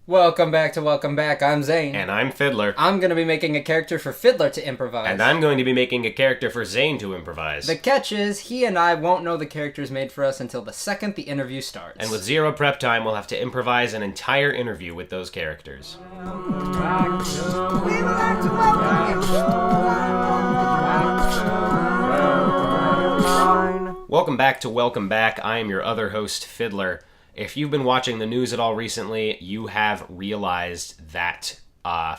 Welcome back to Welcome Back. I'm Zane. And I'm Fidler. I'm going to be making a character for Fidler to improvise. And I'm going to be making a character for Zane to improvise. The catch is, he and I won't know the characters made for us until the second the interview starts. And with zero prep time, we'll have to improvise an entire interview with those characters. Welcome back to Welcome Back. I am your other host, Fidler. If you've been watching the news at all recently, you have realized that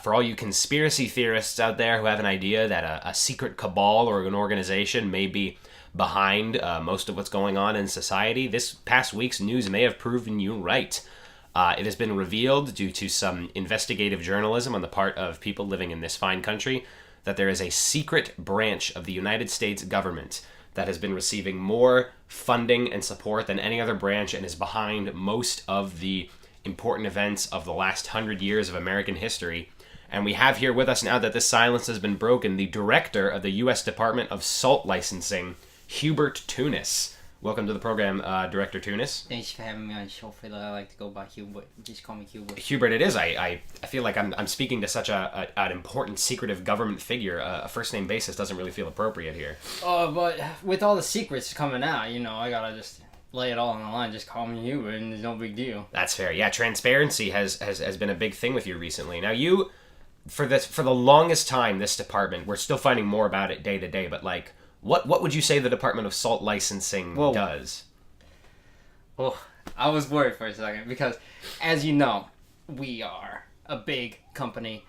for all you conspiracy theorists out there who have an idea that a secret cabal or an organization may be behind most of what's going on in society, this past week's news may have proven you right. It has been revealed due to some investigative journalism on the part of people living in this fine country that there is a secret branch of the United States government that has been receiving more funding and support than any other branch and is behind most of the important events of the last 100 years of American history. And we have here with us now that this silence has been broken, the director of the U.S. Department of Salt Licensing, Hubert Toonis. Welcome to the program, Director Toonis. Thanks for having me on the show, Fidler. I like to go by Hubert. Just call me Hubert. Hubert, it is. I feel like I'm speaking to such an important, secretive government figure. A first-name basis doesn't really feel appropriate here. Oh, but with all the secrets coming out, I gotta just lay it all on the line. Just call me Hubert, and there's no big deal. That's fair. Yeah, transparency has been a big thing with you recently. Now, you, for the longest time, this department, we're still finding more about it day to day, but like, What would you say the Department of Salt Licensing does? Well, I was worried for a second because, as you know, we are a big company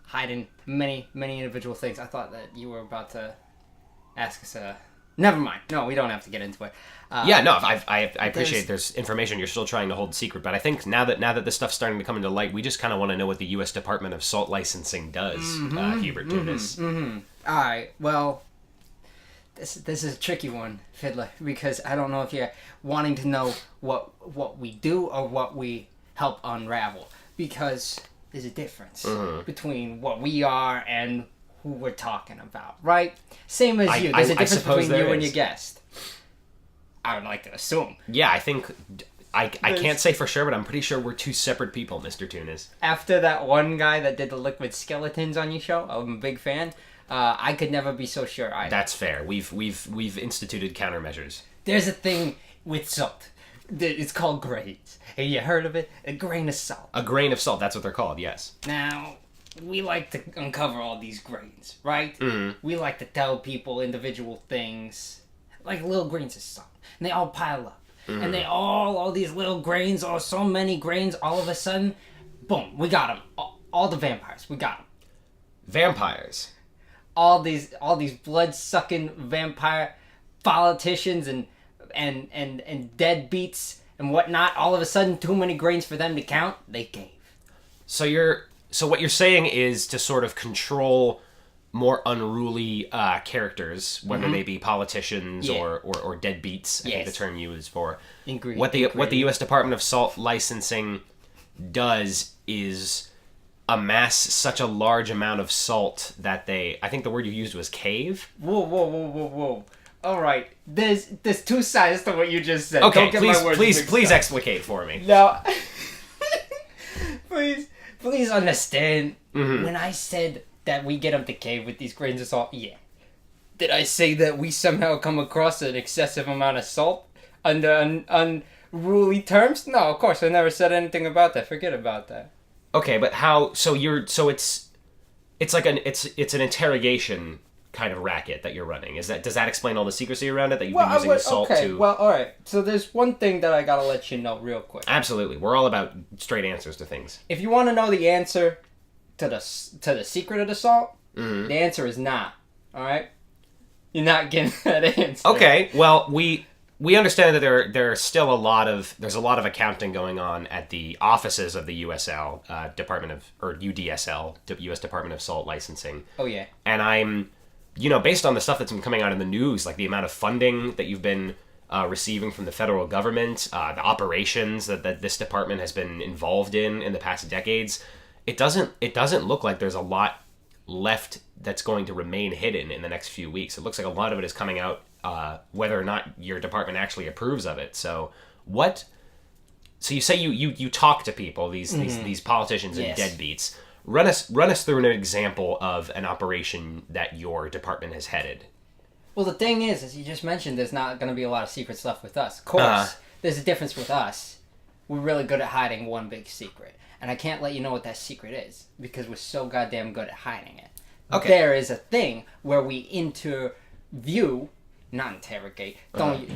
hiding many, many individual things. I thought that you were about to ask us Never mind. No, we don't have to get into it. I appreciate there's information you're still trying to hold secret, but I think now that this stuff's starting to come into light, we just kind of want to know what the U.S. Department of Salt Licensing does, Hubert Toonis. All right, well, This is a tricky one, Fidler, because I don't know if you're wanting to know what we do or what we help unravel, because there's a difference between what we are and who we're talking about, right? Same as you. There's a difference between you and your guest. I would like to assume. Yeah, I think I can't say for sure, but I'm pretty sure we're two separate people, Mr. Toonis. After that one guy that did the liquid skeletons on your show, I'm a big fan. I could never be so sure either. That's fair. We've instituted countermeasures. There's a thing with salt. It's called grains. Have you heard of it? A grain of salt. A grain of salt. That's what they're called. Yes. Now, we like to uncover all these grains, right? Mm-hmm. We like to tell people individual things, like little grains of salt, and they all pile up, and they all these little grains, or so many grains, all of a sudden, boom, we got them. All the vampires, we got them. Vampires. All these blood-sucking vampire politicians and deadbeats and whatnot, all of a sudden too many grains for them to count, they gave. So what you're saying is to sort of control more unruly characters, whether they be politicians or deadbeats, I think the term you use for. What the U.S. Department of Salt Licensing does is amass such a large amount of salt that I think the word you used was cave. Whoa. All right, there's two sides to what you just said. Okay, please explicate for me. No. please understand. When I said that we get them to cave with these grains of salt, did I say that we somehow come across an excessive amount of salt under unruly terms? No, of course, I never said anything about that. Forget about that. Okay, but how? So it's like it's an interrogation kind of racket that you're running. Does that explain all the secrecy around it that you've been using the salt to? Okay, well, all right. So there's one thing that I gotta let you know real quick. Absolutely, we're all about straight answers to things. If you want to know the answer to the secret of the salt, the answer is not. All right, you're not getting that answer. Okay, well we understand that there's still a lot of accounting going on at the offices of the UDSL, U.S. Department of Salt Licensing. Oh yeah. And I'm, based on the stuff that's been coming out in the news, like the amount of funding that you've been receiving from the federal government, the operations that this department has been involved in the past decades, it doesn't look like there's a lot left that's going to remain hidden in the next few weeks. It looks like a lot of it is coming out, whether or not your department actually approves of it. So So you say you talk to people, these politicians and Yes. deadbeats. Run us through an example of an operation that your department has headed. Well, the thing is, as you just mentioned, there's not going to be a lot of secret stuff with us. Of course, there's a difference with us. We're really good at hiding one big secret. And I can't let you know what that secret is, because we're so goddamn good at hiding it. Okay. There is a thing where we interview, not interrogate. Don't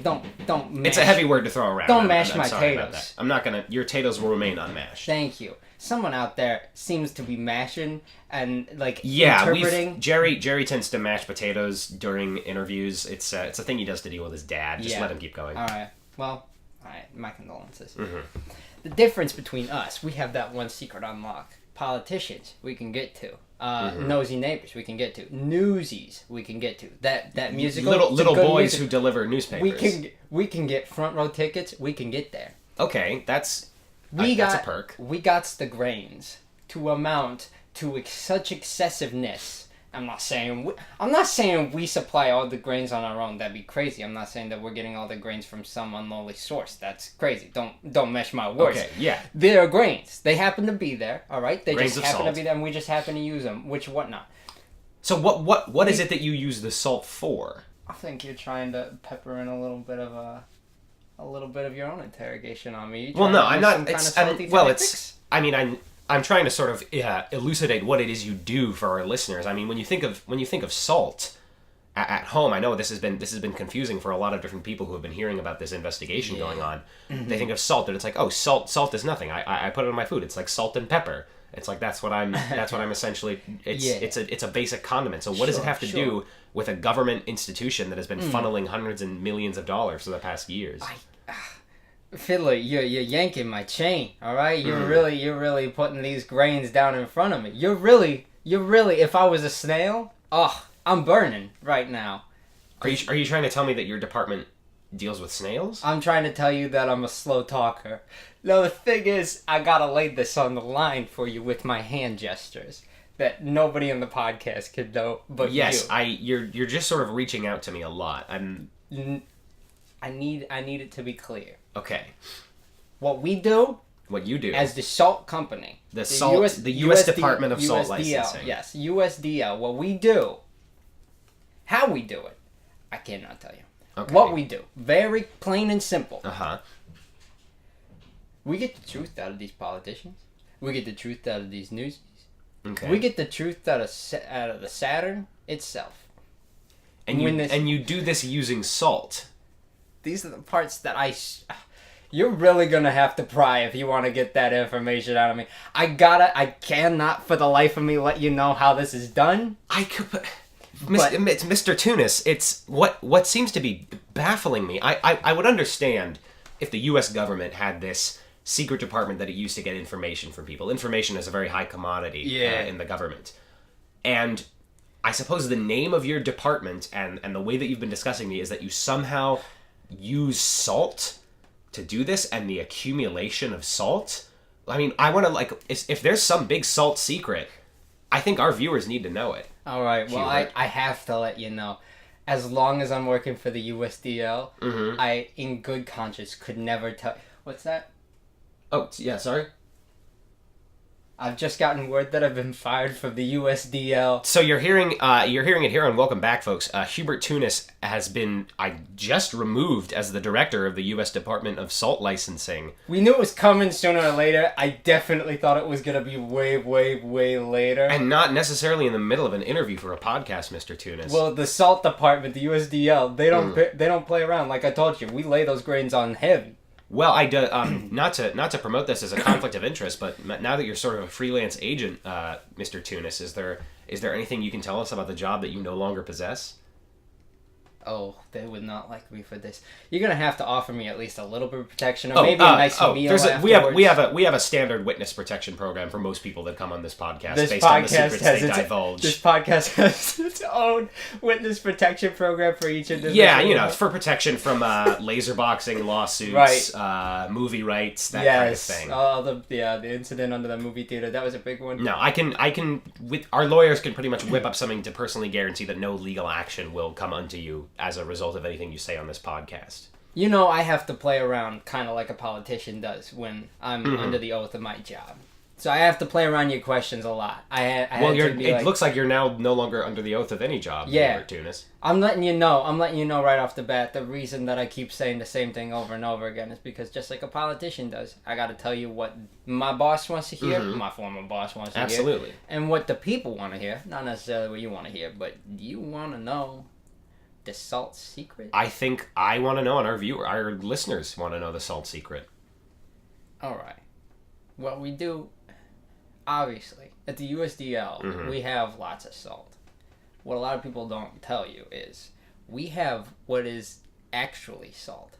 mash. It's a heavy word to throw around. Don't mash I'm my sorry about taters. that. I'm not gonna. Your taters will remain unmashed. Thank you. Someone out there seems to be mashing and Yeah, interpreting. Jerry tends to mash potatoes during interviews. It's a thing he does to deal with his dad. Just let him keep going. All right. Well, all right. My condolences. Mm-hmm. The difference between us, we have that one secret unlock. Politicians, we can get to. Nosy neighbors, we can get to. Newsies, we can get to. That musical little boys music, who deliver newspapers. we can get front row tickets. We can get there. Okay, that's a perk. We got the grains to amount to such excessiveness. I'm not saying we supply all the grains on our own. That'd be crazy. I'm not saying that we're getting all the grains from some unknowly source. That's crazy. Don't mesh my words. Okay, yeah. There are grains. They happen to be there. All right. They Grains just of happen salt. to be there, and we just happen to use them. Whatnot. So what is it that you use the salt for? I think you're trying to pepper in a little bit of your own interrogation on me. Well, no, I'm not. It's I'm trying to sort of elucidate what it is you do for our listeners. I mean, when you think of salt at home, I know this has been confusing for a lot of different people who have been hearing about this investigation going on. Mm-hmm. They think of salt, and it's like, oh, salt is nothing. I put it on my food. It's like salt and pepper. It's like that's what I'm essentially. It's a basic condiment. So what does it have to do with a government institution that has been funneling hundreds and millions of dollars for the past years? Fidler, you're yanking my chain, all right? You're really putting these grains down in front of me. You're really. If I was a snail, I'm burning right now. Are you trying to tell me that your department deals with snails? I'm trying to tell you that I'm a slow talker. No, the thing is, I gotta lay this on the line for you with my hand gestures that nobody in the podcast could know but yes, you. You're just sort of reaching out to me a lot. I need it to be clear. Okay. What we do, what you do as the salt company, the U.S. Department of Salt Licensing. Yes, USDL. What we do, how we do it, I cannot tell you. Okay. What we do, very plain and simple. We get the truth out of these politicians. We get the truth out of these newsies. Okay. We get the truth out of the Saturn itself. And you do this using salt. These are the parts that you're really gonna have to pry if you want to get that information out of me. I cannot for the life of me let you know how this is done. It's Mr. Toonis. It's what seems to be baffling me. I would understand if the U.S. government had this secret department that it used to get information from people. Information is a very high commodity in the government. And I suppose the name of your department and the way that you've been discussing me is that you somehow use salt to do this, and the accumulation of salt. I mean, I want to if there's some big salt secret, I think our viewers need to know it. All right. Well, I have to let you know. As long as I'm working for the USDL, I, in good conscience, could never tell. What's that? Oh, yeah. Sorry. I've just gotten word that I've been fired from the USDL. So you're hearing it here on Welcome Back, folks. Hubert Toonis has been just removed as the director of the U.S. Department of Salt Licensing. We knew it was coming sooner or later. I definitely thought it was going to be way, way, way later. And not necessarily in the middle of an interview for a podcast, Mr. Toonis. Well, the Salt Department, the USDL, they don't play around. Like I told you, we lay those grains on heavy. Well, I do, not to promote this as a conflict of interest, but now that you're sort of a freelance agent, Mr. Toonis, is there anything you can tell us about the job that you no longer possess? Oh, they would not like me for this. You're gonna have to offer me at least a little bit of protection, or maybe a nice meal afterwards. We have a standard witness protection program for most people that come on this podcast based on the secrets they divulge. This podcast has its own witness protection program for each individual. Yeah, it's for protection from laser boxing lawsuits, movie rights, that kind of thing. The incident under the movie theater, that was a big one. No, I can with our lawyers can pretty much whip up something to personally guarantee that no legal action will come unto you as a result of anything you say on this podcast. You know, I have to play around kind of like a politician does when I'm under the oath of my job. So I have to play around your questions a lot. It looks like you're now no longer under the oath of any job, Hubert Toonis. I'm letting you know right off the bat, the reason that I keep saying the same thing over and over again is because just like a politician does, I got to tell you what my boss wants to hear, my former boss wants to hear. Absolutely. And what the people want to hear. Not necessarily what you want to hear, but you want to know the salt secret? I think I want to know, and our listeners want to know the salt secret. All right. What we do... Obviously, at the USDL, we have lots of salt. What a lot of people don't tell you is we have what is actually salt.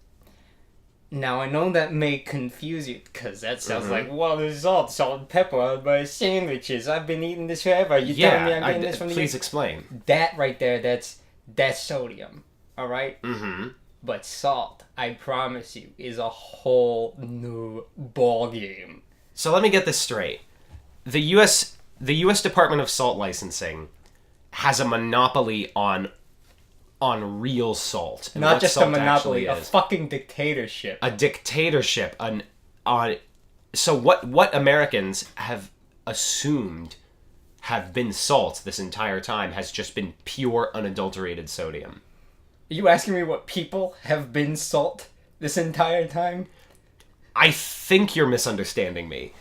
Now, I know that may confuse you, because that sounds like, well, there's salt and pepper on my sandwiches. I've been eating this forever. You telling me I'm getting this from the... Please explain. That right there, that's sodium, all right? Mm-hmm. But salt, I promise you, is a whole new ball game. So let me get this straight. The U.S. Department of Salt Licensing has a monopoly on real salt. And not just a monopoly, a fucking dictatorship. A dictatorship. So what Americans have assumed have been salt this entire time has just been pure, unadulterated sodium. Are you asking me what people have been salt this entire time? I think you're misunderstanding me.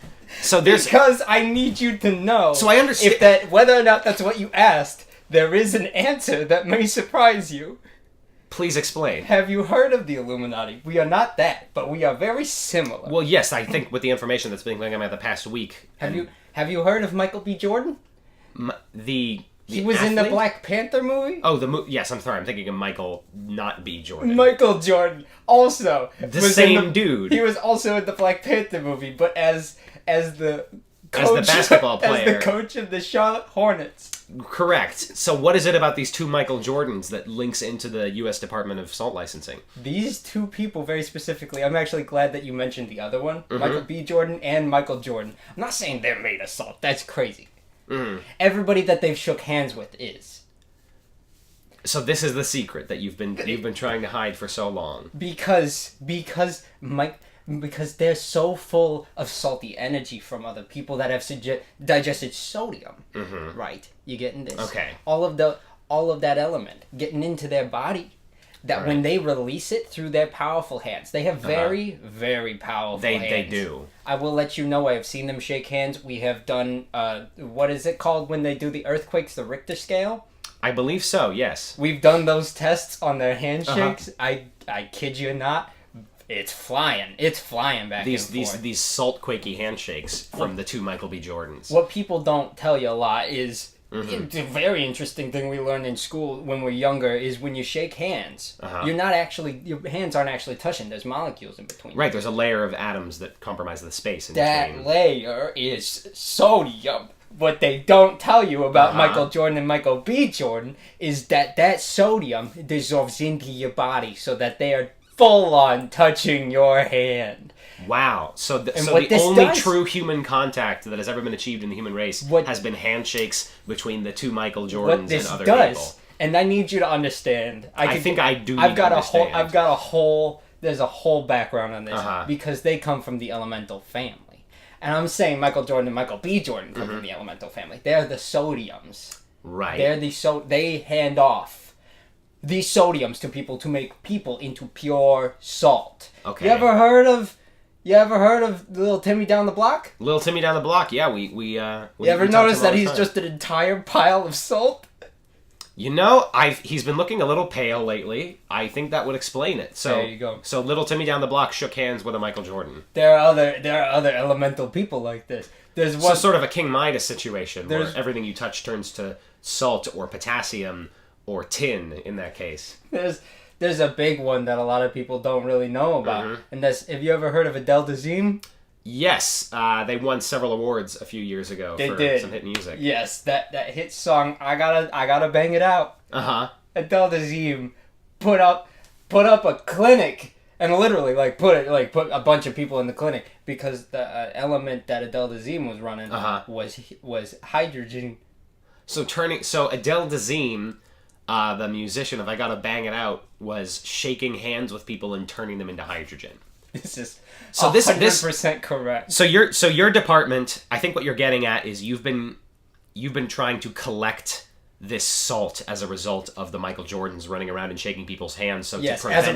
Because I need you to know. So I understand whether or not that's what you asked, there is an answer that may surprise you. Please explain. Have you heard of the Illuminati? We are not that, but we are very similar. Well, yes, I think with the information that's been going on the past week. Have you heard of Michael B. Jordan? He was athlete? in the Black Panther movie? Oh, yes, I'm sorry. I'm thinking of Michael, not B. Jordan. Michael Jordan also. The same dude. He was also in the Black Panther movie, but as the coach, as the basketball player. As the coach of the Charlotte Hornets. Correct. So what is it about these two Michael Jordans that links into the U.S. Department of Salt Licensing? These two people, very specifically, I'm actually glad that you mentioned the other one, Michael B. Jordan and Michael Jordan. I'm not saying they're made of salt. That's crazy. Everybody that they've shook hands with is. So this is the secret that you've been trying to hide for so long. Because they're so full of salty energy from other people that have digested sodium. Right? You getting this? Okay. All of that element getting into their body. That when they release it through their powerful hands, they have very, very powerful hands. They do. I will let you know, I have seen them shake hands. We have done, what is it called when they do the earthquakes, the Richter scale? I believe so, yes. We've done those tests on their handshakes. I kid you not. It's flying. It's flying back and forth. These salt-quakey handshakes from the two Michael B. Jordans. What people don't tell you a lot is... It's a very interesting thing we learned in school when we're younger is when you shake hands, your hands aren't actually touching. There's molecules in between. Right, there's a layer of atoms that compromise the space in between. between. That layer is sodium. What they don't tell you about Michael Jordan and Michael B. Jordan is that sodium dissolves into your body so that they are full on touching your hand. Wow. So the only true human contact that has ever been achieved in the human race has been handshakes between the two Michael Jordans and other people. And I need you to understand. I think I do I've got a whole there's a whole background on this because they come from the elemental family. And I'm saying Michael Jordan and Michael B. Jordan come from the elemental family. They're the sodiums. Right. They hand off these sodiums to people to make people into pure salt. Okay. You ever heard of Little Timmy down the block? Little Timmy down the block, yeah. You ever notice that he's just an entire pile of salt? You know, he's been looking a little pale lately. I think that would explain it. So there you go. So Little Timmy down the block shook hands with a Michael Jordan. There are other elemental people like this. There's one sort of a King Midas situation where everything you touch turns to salt or potassium or tin in that case. There's a big one that a lot of people don't really know about. And have you ever heard of Adele Dazeem? Yes, they won several awards a few years ago for some hit music. Yes, that hit song I gotta bang it out. Adele Dazeem put up a clinic and literally put a bunch of people in the clinic because the element that Adele Dazeem was running was hydrogen. So Adele Dazeem the musician, if I gotta bang it out, was shaking hands with people and turning them into hydrogen. This is 100% correct. So your department, I think what you're getting at is you've been trying to collect this salt as a result of the Michael Jordans running around and shaking people's hands. So yes, to prevent,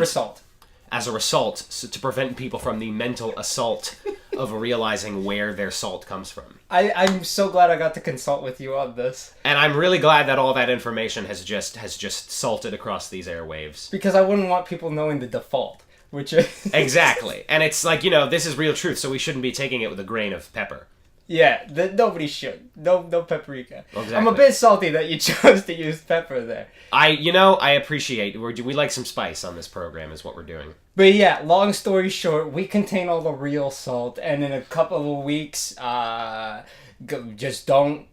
as a result, so to prevent people from the mental assault of realizing where their salt comes from. I'm so glad I got to consult with you on this. And I'm really glad that all that information has just salted across these airwaves. Because I wouldn't want people knowing the default, which is... Exactly. And it's like, this is real truth, so we shouldn't be taking it with a grain of pepper. Yeah, nobody should. No paprika. Exactly. I'm a bit salty that you chose to use pepper there. I appreciate we like some spice on this program is what we're doing. But yeah, long story short, we contain all the real salt, and in a couple of weeks, just don't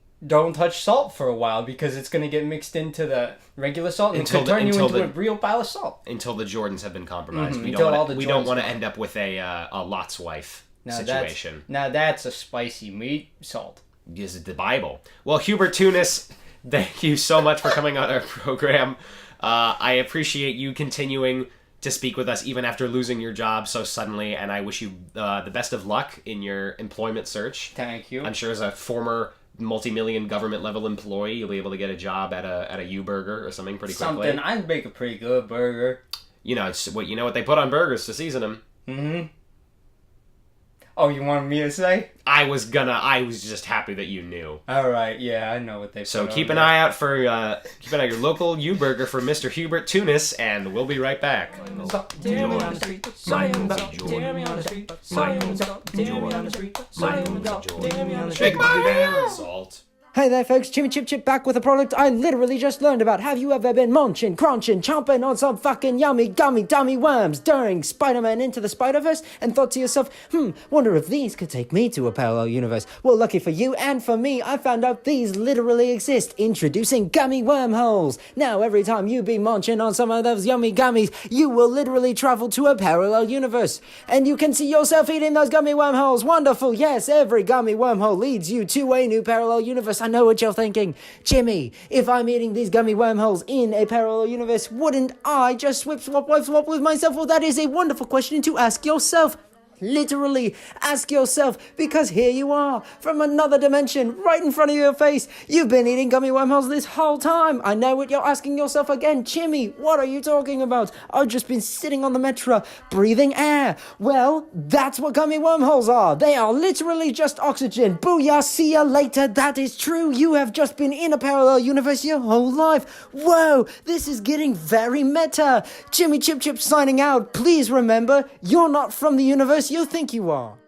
touch salt for a while because it's going to get mixed into the regular salt and could turn you into a real pile of salt. Until the Jordans have been compromised. Mm-hmm. We don't want to end up with a Lot's wife situation. That's a spicy meat salt. This is the Bible. Well, Hubert Toonis, thank you so much for coming on our program. I appreciate you continuing to speak with us even after losing your job so suddenly, and I wish you the best of luck in your employment search. Thank you. I'm sure as a former multi-million government-level employee, you'll be able to get a job at a U-Burger or something pretty quickly. I'd make a pretty good burger. It's what they put on burgers to season them. Mm-hmm. Oh, you wanted me to say? I was just happy that you knew. Alright, yeah, I know what they put So on keep an eye out for your local U-Burger for Mr. Hubert Toonis, and we'll be right back. Salt. Hey there folks, Chimmy Chip-Chip back with a product I literally just learned about. Have you ever been munching, crunching, chomping on some fucking yummy, gummy, dummy worms during Spider-Man Into the Spider-Verse and thought to yourself, wonder if these could take me to a parallel universe? Well, lucky for you and for me, I found out these literally exist. Introducing gummy wormholes. Now, every time you be munching on some of those yummy gummies, you will literally travel to a parallel universe. And you can see yourself eating those gummy wormholes. Wonderful, yes, every gummy wormhole leads you to a new parallel universe. I know what you're thinking. Jimmy, if I'm eating these gummy wormholes in a parallel universe, wouldn't I just swap with myself? Well, that is a wonderful question to ask yourself. Literally, ask yourself, because here you are, from another dimension, right in front of your face. You've been eating gummy wormholes this whole time. I know what you're asking yourself again. Jimmy, what are you talking about? I've just been sitting on the metro, breathing air. Well, that's what gummy wormholes are. They are literally just oxygen. Booyah, see ya later. That is true. You have just been in a parallel universe your whole life. Whoa, this is getting very meta. Chimmy Chip-Chip signing out. Please remember, you're not from the universe you think you are.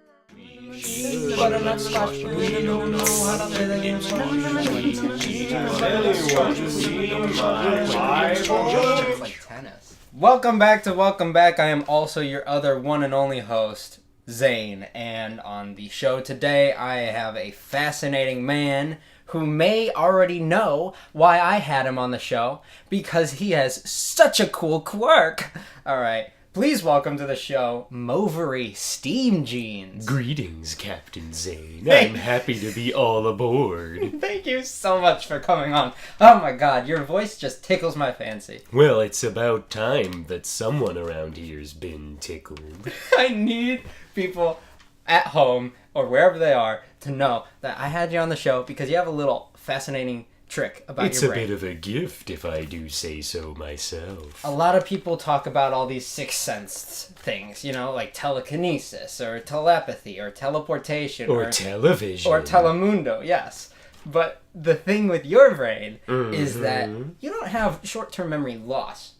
Welcome back. I am also your other one and only host, Zane, and on the show today I have a fascinating man who may already know why I had him on the show, because he has such a cool quirk. Alright. Please welcome to the show, Movery Steamjeans. Greetings, Captain Zane. I'm happy to be all aboard. Thank you so much for coming on. Oh my god, your voice just tickles my fancy. Well, it's about time that someone around here's been tickled. I need people at home, or wherever they are, to know that I had you on the show because you have a little fascinating trick about your brain. It's a bit of a gift, if I do say so myself. A lot of people talk about all these sixth sense things, like telekinesis, or telepathy, or teleportation, or television. Or telemundo, yes. But the thing with your brain is that you don't have short-term memory loss.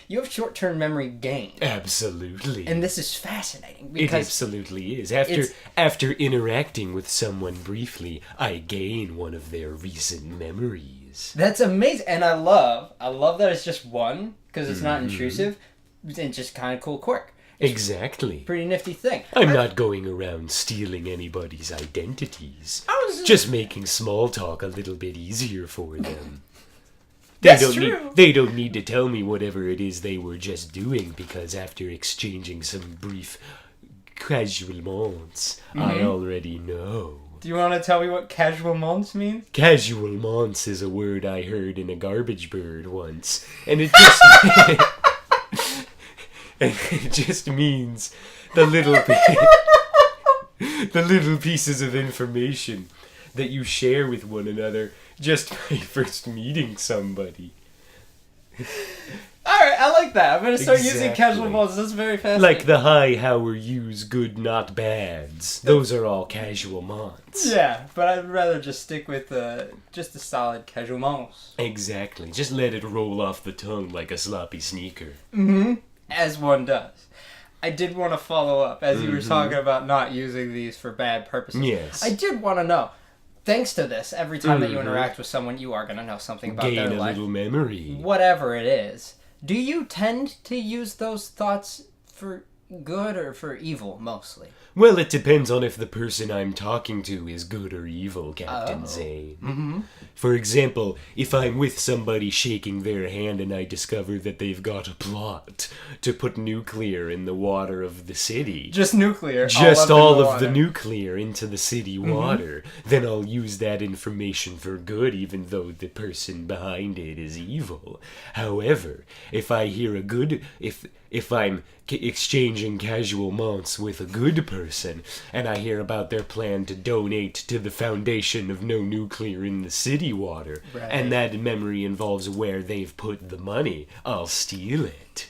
You have short-term memory gain. Absolutely. And this is fascinating because it absolutely is. After interacting with someone briefly, I gain one of their recent memories. That's amazing. And I love that it's just one, because it's not intrusive, and just kind of cool quirk. Exactly. Pretty nifty thing. I'm not going around stealing anybody's identities. Just making small talk a little bit easier for them. They don't need to tell me whatever it is they were just doing, because after exchanging some brief casual moments, I already know. Do you want to tell me what casual months means? Casual months is a word I heard in a garbage bird once, and it just it just means the little pieces of information that you share with one another just by first meeting somebody. Alright, I like that. I'm going to start using Exactly. casual months. That's very fascinating. Like the hi, how are yous, good, not bads. Those are all casual months. Yeah, but I'd rather just stick with just a solid casual months. Exactly. Just let it roll off the tongue like a sloppy sneaker. Mm-hmm. As one does. I did want to follow up, as you were talking about not using these for bad purposes. Yes. I did want to know, thanks to this, every time that you interact with someone, you are going to know something about Gain their a life. little memory. Whatever it is. Do you tend to use those thoughts for good or for evil, mostly? Well, it depends on if the person I'm talking to is good or evil, Captain Zane. Mm-hmm. For example, if I'm with somebody shaking their hand and I discover that they've got a plot to put nuclear in the water of the city, Just nuclear. just all of the water. nuclear into the city water, then I'll use that information for good even though the person behind it is evil. However, if I hear a good... If I'm exchanging casual months with a good person, and I hear about their plan to donate to the foundation of no nuclear in the city water, Right. and that memory involves where they've put the money, I'll steal it.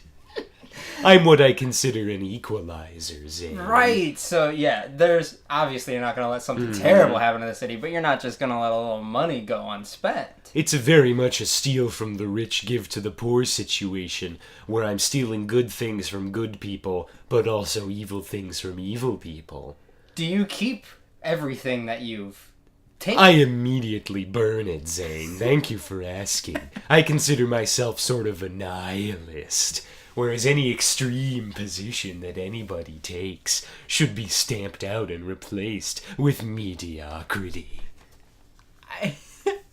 I'm what I consider an equalizer, Zane. Right, so yeah, there's... Obviously you're not going to let something terrible happen in the city, but you're not just going to let a little money go unspent. It's very much a steal from the rich give to the poor situation, where I'm stealing good things from good people, but also evil things from evil people. Do you keep everything that you've taken? I immediately burn it, Zane. Thank you for asking. I consider myself sort of a nihilist, whereas any extreme position that anybody takes should be stamped out and replaced with mediocrity.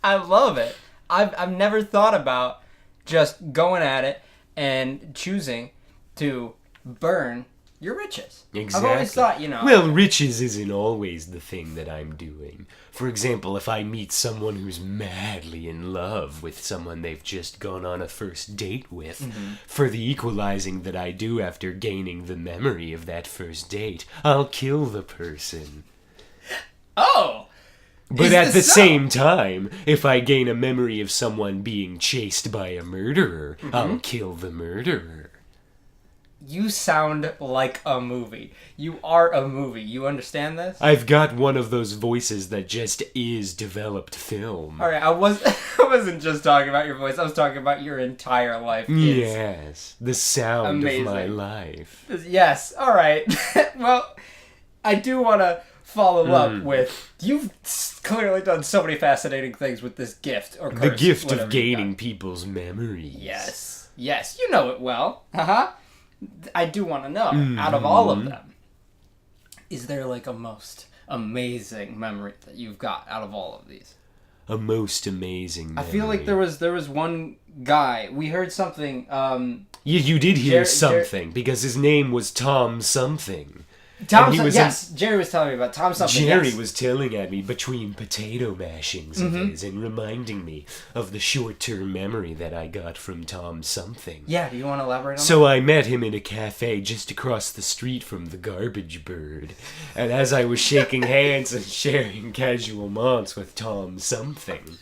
I love it. I've never thought about just going at it and choosing to burn your riches. Exactly. I've always thought, Well, riches isn't always the thing that I'm doing. For example, if I meet someone who's madly in love with someone they've just gone on a first date with, for the equalizing that I do after gaining the memory of that first date, I'll kill the person. Oh! But Is at this the so? same time, if I gain a memory of someone being chased by a murderer, I'll kill the murderer. You sound like a movie. You are a movie. You understand this? I've got one of those voices that just is developed film. Alright, I wasn't just talking about your voice. I was talking about your entire life. Yes, the sound of my amazing. life. Yes, alright. Well, I do want to follow up with... You've clearly done so many fascinating things with this gift. Or The curse, gift whatever of you gaining got. people's memories. Yes, you know it well. I do want to know, out of all of them, is there like a most amazing memory that you've got out of all of these? A most amazing memory. I feel like there was one guy, we heard something, You did hear Jer- something, because his name was Tom something. Tom, And he was yes, Jerry was telling me about Tom something. Jerry yes. was telling at me between potato mashings of his and reminding me of the short-term memory that I got from Tom something. Yeah, do you want to elaborate on So I met him in a cafe just across the street from the Garbage Bird, and as I was shaking hands and sharing casual monts with Tom something,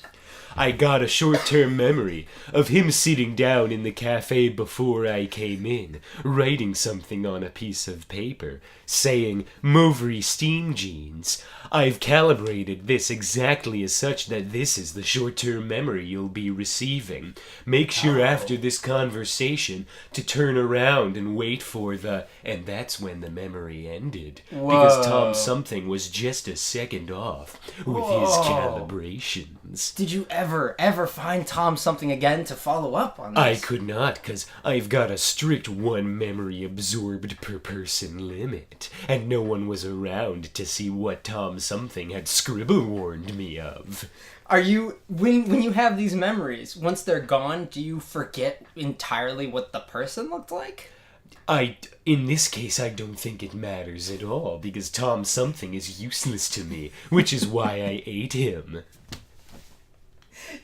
I got a short-term memory of him sitting down in the cafe before I came in, writing something on a piece of paper, saying, "Movery Steamjeans. I've calibrated this exactly as such that this is the short-term memory you'll be receiving. Make sure after this conversation to turn around and wait for the..." And that's when the memory ended. Because Tom Whoa. something was just a second off with his calibrations. Did you ever find Tom something again to follow up on this? I could not, because I've got a strict one memory absorbed per person limit, and no one was around to see what Tom something had scribble warned me of. Are you, when you have these memories, once they're gone, do you forget entirely what the person looked like? In this case, I don't think it matters at all, because Tom Something is useless to me, which is why I ate him.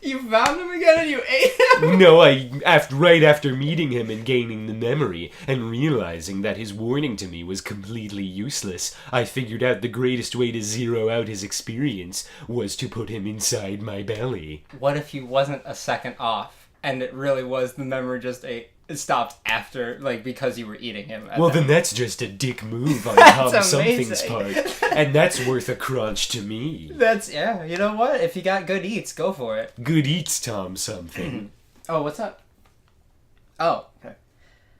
You found him again and you ate him? No, right after meeting him and gaining the memory, and realizing that his warning to me was completely useless, I figured out the greatest way to zero out his experience was to put him inside my belly. What if he wasn't a second off, and it really was the memory just it stopped after, like, because you were eating him? Well, then that's just a dick move on Tom Something's amazing. part, and that's worth a crunch to me. Yeah, you know what? If you got good eats, go for it. Good eats, Tom Something. Oh, what's up? Oh, okay.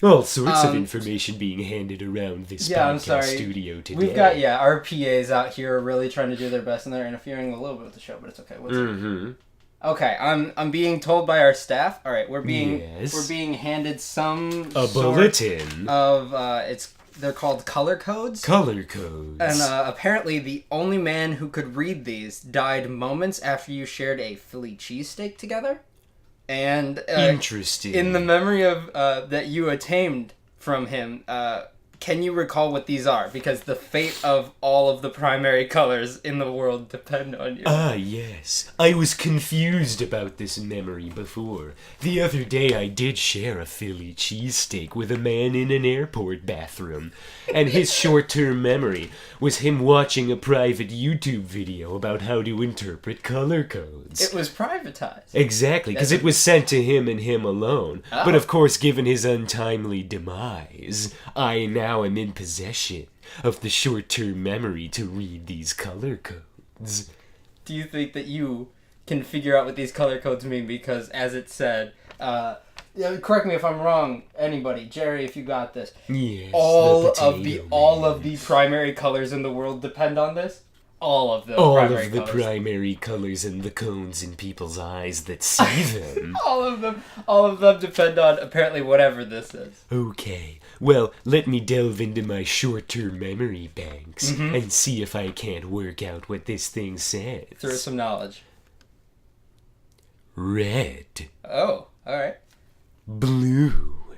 All sorts of information being handed around this Yeah, I'm podcast sorry. studio today. We've got, our PAs out here are really trying to do their best, and they're interfering a little bit with the show, but it's okay. What's up? Okay, I'm being told by our staff. All right, we're being handed a bulletin of they're called color codes. Color codes. And apparently the only man who could read these died moments after you shared a Philly cheesesteak together. And interesting. In the memory of that you attained from him, can you recall what these are? Because the fate of all of the primary colors in the world depend on you. Ah, yes. I was confused about this memory before. The other day I did share a Philly cheesesteak with a man in an airport bathroom, and his short-term memory was him watching a private YouTube video about how to interpret color codes. It was privatized. Exactly, because it was sent to him and him alone. Oh. But of course, given his untimely demise, I now am in possession of the short-term memory to read these color codes. Do you think that you can figure out what these color codes mean? Because as it said, correct me if I'm wrong, anybody, Jerry, if you got this. Yes. All of the primary colors in the world depend on this. All of the primary colors and the cones in people's eyes that see them. all of them depend on apparently whatever this is. Okay, well, let me delve into my short-term memory banks and see if I can't work out what this thing says. Through some knowledge. Red. Oh, alright. Blue.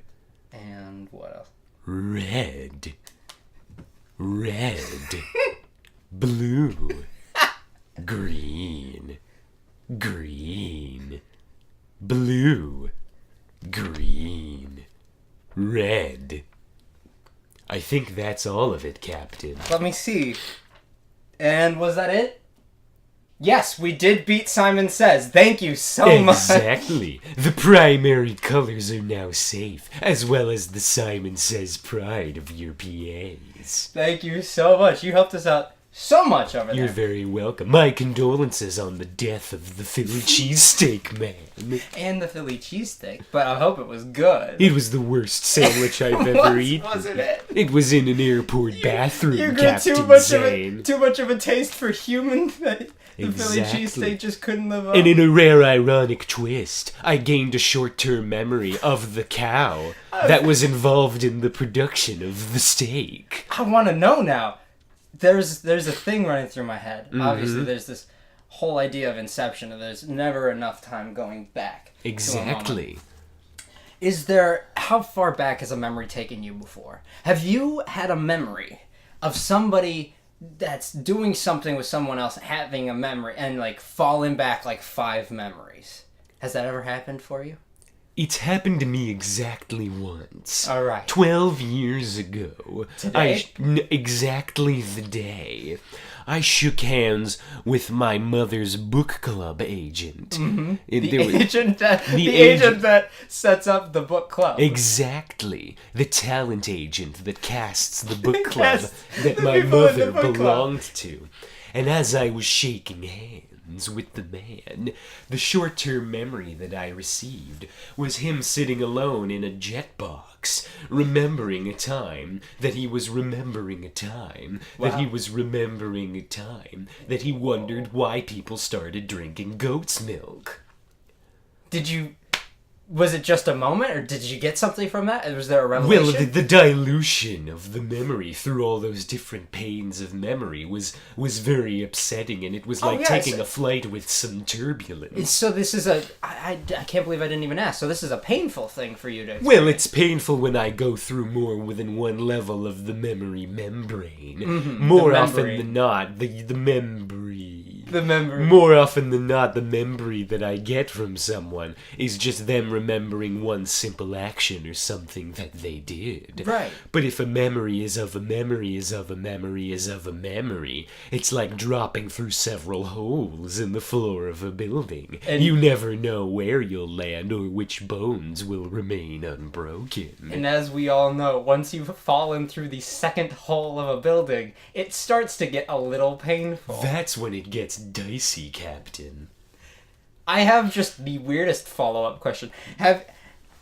And what else? Red. Blue. Green. Blue. Green. Red. I think that's all of it, Captain. Let me see. And was that it? Yes, we did beat Simon Says. Thank you so much. Exactly. The primary colors are now safe, as well as the Simon Says pride of your PAs. Thank you so much. You helped us out so much over there. You're very welcome. My condolences on the death of the Philly cheesesteak man. And the Philly cheesesteak, but I hope it was good. It was the worst sandwich I've ever eaten. Wasn't it? It was in an airport bathroom, You got Captain Zane. too much of a taste for human that the Philly Exactly. cheesesteak just couldn't live up. And in a rare ironic twist, I gained a short-term memory of the cow that was involved in the production of the steak. I want to know now. There's a thing running through my head. Obviously, there's this whole idea of inception, and there's never enough time going back. Exactly. How far back has a memory taken you before? Have you had a memory of somebody that's doing something with someone else, having a memory, and like falling back like 5 memories? Has that ever happened for you? It's happened to me exactly once. All right. 12 years ago. Today? Exactly the day. I shook hands with my mother's book club agent. Mm-hmm. The agent that sets up the book club. Exactly. The talent agent that casts the book club Casts that the my people in the mother book club. belonged to. And as I was shaking hands with the man, the short-term memory that I received was him sitting alone in a jet box, remembering a time that he was remembering a time that he was remembering a time that he wondered why people started drinking goat's milk. Did you Was it just a moment, or did you get something from that? Was there a revelation? Well, the dilution of the memory through all those different panes of memory was very upsetting, and it was like taking a flight with some turbulence. So this is I can't believe I didn't even ask. So this is a painful thing for you to experience. Well, it's painful when I go through more within one level of the memory membrane. Mm-hmm. More often than not, the memory. The memory. More often than not, the memory that I get from someone is just them remembering one simple action or something that they did. Right. But if a memory is of a memory is of a memory is of a memory, it's like dropping through several holes in the floor of a building. And you never know where you'll land or which bones will remain unbroken. And as we all know, once you've fallen through the second hole of a building, it starts to get a little painful. That's when it gets dicey, Captain. I have just the weirdest follow-up question.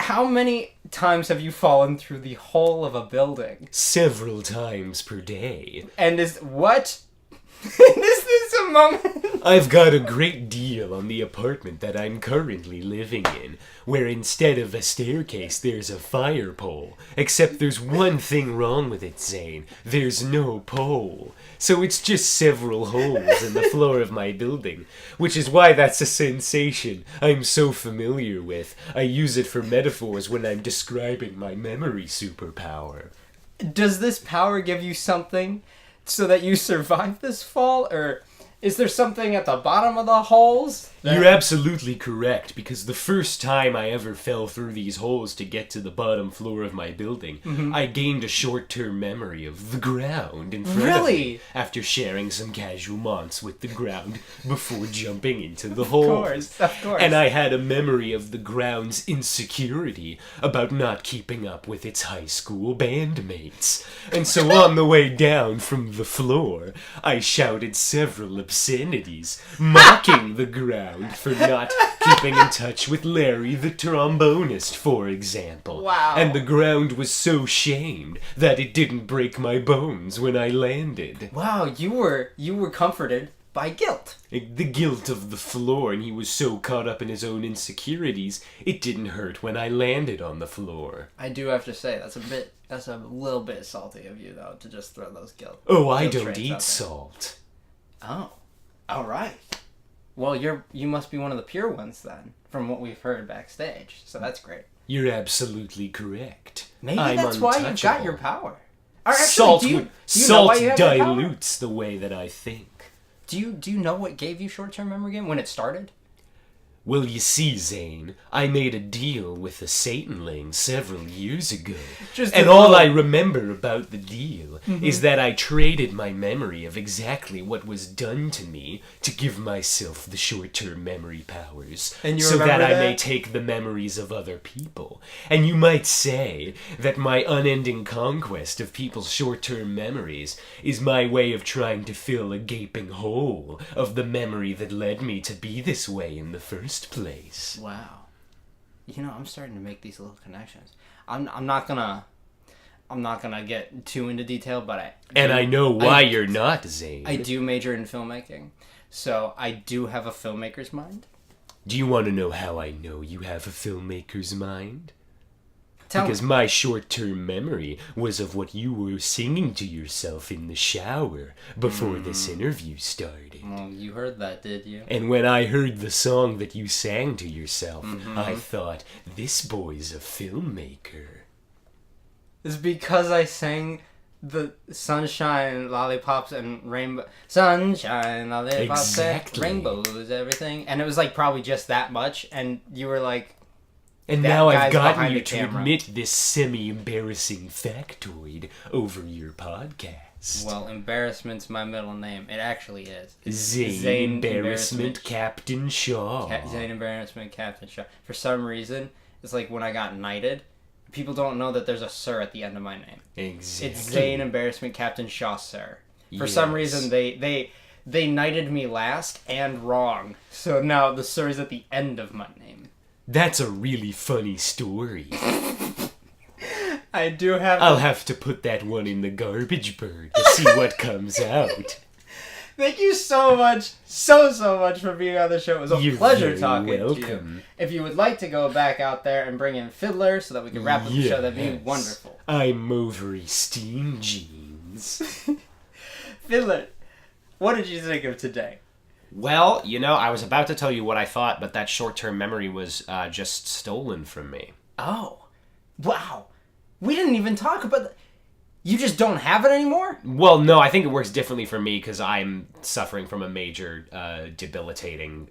How many times have you fallen through the hole of a building? Several times per day. And is what? Is this a moment? I've got a great deal on the apartment that I'm currently living in, where instead of a staircase there's a fire pole. Except there's one thing wrong with it, Zane. There's no pole. So it's just several holes in the floor of my building, which is why that's a sensation I'm so familiar with. I use it for metaphors when I'm describing my memory superpower. Does this power give you something so that you survive this fall, or is there something at the bottom of the holes? You're absolutely correct, because the first time I ever fell through these holes to get to the bottom floor of my building, I gained a short-term memory of the ground in front of me after sharing some casual months with the ground before jumping into the holes. Of course. And I had a memory of the ground's insecurity about not keeping up with its high school bandmates. And so on the way down from the floor, I shouted several obscenities, mocking the ground for not keeping in touch with Larry the trombonist, for example. Wow. And the ground was so shamed that it didn't break my bones when I landed. Wow, you were comforted by guilt. The guilt of the floor, and he was so caught up in his own insecurities, it didn't hurt when I landed on the floor. I do have to say, that's a little bit salty of you, though, to just throw those guilt. Oh, I guilt don't traits eat out there. salt. Oh, all right. Well, you must be one of the pure ones then, from what we've heard backstage. So that's great. You're absolutely correct. Maybe I'm that's why you got untouchable. your power. Or actually, Salt, do you know salt why you have your power? dilutes the way that I think. Do you know what gave you short-term memory again when it started? Well, you see, Zane, I made a deal with a Satanling several years ago. And all I remember about the deal is that I traded my memory of exactly what was done to me to give myself the short-term memory powers. And you so remember that I may that? take the memories of other people. And you might say that my unending conquest of people's short-term memories is my way of trying to fill a gaping hole of the memory that led me to be this way in the first place. Wow. You know, I'm starting to make these little connections. I'm not gonna get too into detail, but I know why you're not, Zane. I do major in filmmaking, so I do have a filmmaker's mind. Do you want to know how I know you have a filmmaker's mind? Tell Because me. my short-term memory was of what you were singing to yourself in the shower before this interview started. Well, you heard that, did you? And when I heard the song that you sang to yourself, I thought, this boy's a filmmaker. It's because I sang the sunshine, lollipops, and rainbow. Sunshine, lollipops, Exactly. and rainbows, everything. And it was like probably just that much, and you were like, And that now I've guy's gotten behind you the to camera. admit this semi-embarrassing factoid over your podcast. well, embarrassment's my middle name. It actually is. Zane Embarrassment Captain Shaw. Zane Embarrassment Captain Shaw. For some reason, it's like when I got knighted, people don't know that there's a sir at the end of my name. Exactly. It's Zane Embarrassment Captain Shaw, sir. For some reason, they knighted me last and wrong. So now the sir is at the end of my name. That's a really funny story. I do have... I'll have to put that one in the garbage bird to see what comes out. Thank you so much, so much for being on the show. It was a pleasure talking to you. If you would like to go back out there and bring in Fidler so that we can wrap up the show, that'd be wonderful. I'm Movery Steamjeans. Fidler, what did you think of today? Well, I was about to tell you what I thought, but that short-term memory was just stolen from me. Oh, wow. We didn't even talk about... You just don't have it anymore? Well, no, I think it works differently for me because I'm suffering from a major debilitating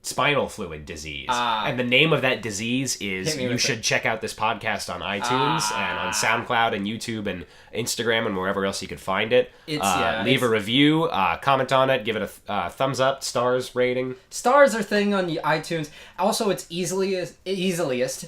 spinal fluid disease. And the name of that disease is you should check out this podcast on iTunes and on SoundCloud and YouTube and Instagram and wherever else you could find it. Leave a review, comment on it, give it a thumbs up, stars rating. Stars are thing on the iTunes. Also, it's easiest,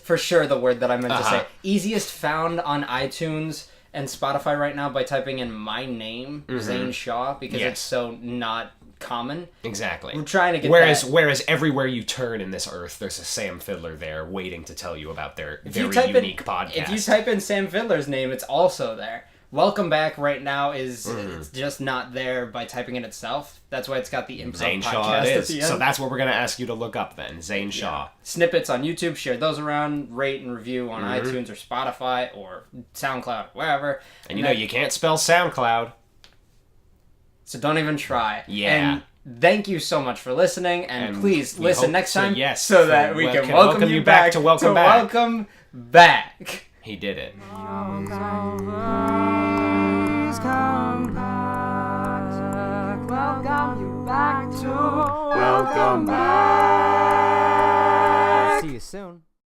for sure the word that I meant to say, easiest found on iTunes and Spotify right now by typing in my name, Zane Shaw, because it's so not common. Exactly. I'm trying to get Whereas everywhere you turn in this earth, there's a Sam Fidler there waiting to tell you about their very unique podcast. If you type in Sam Fidler's name, it's also there. Welcome Back right now is it's just not there by typing it itself. That's why it's got the Improv Zane podcast Shaw it at is. the end. So that's what we're going to ask you to look up then. Zane Shaw. Snippets on YouTube, share those around, rate and review on iTunes or Spotify or SoundCloud, wherever. And you can't spell SoundCloud. So don't even try. Yeah. And thank you so much for listening, and please listen next time so that we can welcome you back to Welcome Back. He did it. Please come back. Welcome you back to Welcome Back. See you soon.